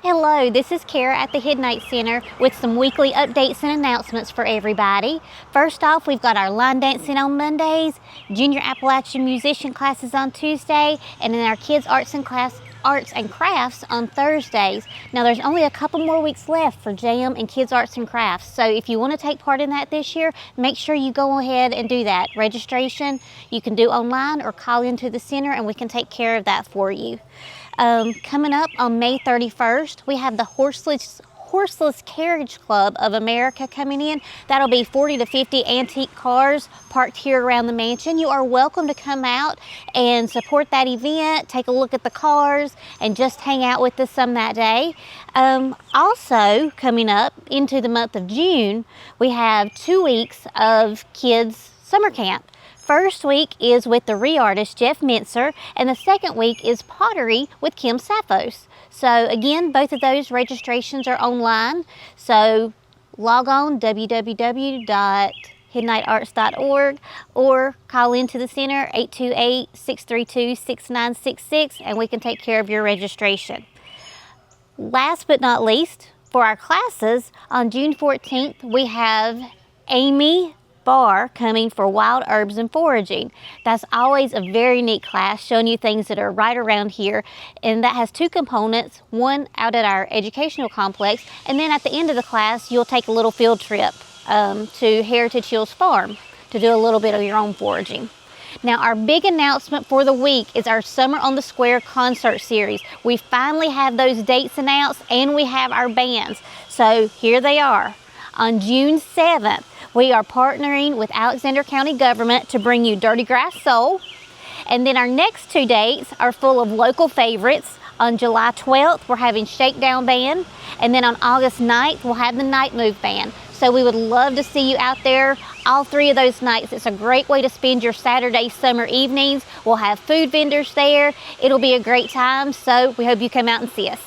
Hello, this is Kara at the Hiddenite Center with some weekly updates and announcements for everybody. First off, we've got our line dancing on Mondays, junior Appalachian musician classes on Tuesday, and then our kids arts and crafts on Thursdays. Now there's only a couple more weeks left for jam and kids arts and crafts, so if you want to take part in that this year, make sure you go ahead and do that. Registration you can do online or call into the center and we can take care of that for you. Coming up on May 31st, we have the Horseless Carriage Club of America coming in. That'll be 40 to 50 antique cars parked here around the mansion. You are welcome to come out and support that event, take a look at the cars, and just hang out with us some that day. Also, coming up into the month of June, we have 2 weeks of kids summer camp. First week is with the re-artist Jeff Mincer, and the second week is pottery with Kim Sappos. So again, both of those registrations are online. So log on www.hiddenitearts.org or call into the center 828-632-6966 and we can take care of your registration. Last but not least, for our classes, on June 14th, we have Amy Bar coming for wild herbs and foraging. That's always a very neat class, showing you things that are right around here, and that has 2 components, one out at our educational complex, and then at the end of the class you'll take a little field trip to Heritage Hills Farm to do a little bit of your own foraging. Now our big announcement for the week is our Summer on the Square concert series. We finally have those dates announced and we have our bands, so here they are. On June 7th, we are partnering with Alexander County Government to bring you Dirty Grass Soul. And then our next 2 dates are full of local favorites. On July 12th, we're having Shakedown Band. And then on August 9th, we'll have the Night Move Band. So we would love to see you out there all 3 of those nights. It's a great way to spend your Saturday summer evenings. We'll have food vendors there. It'll be a great time, so we hope you come out and see us.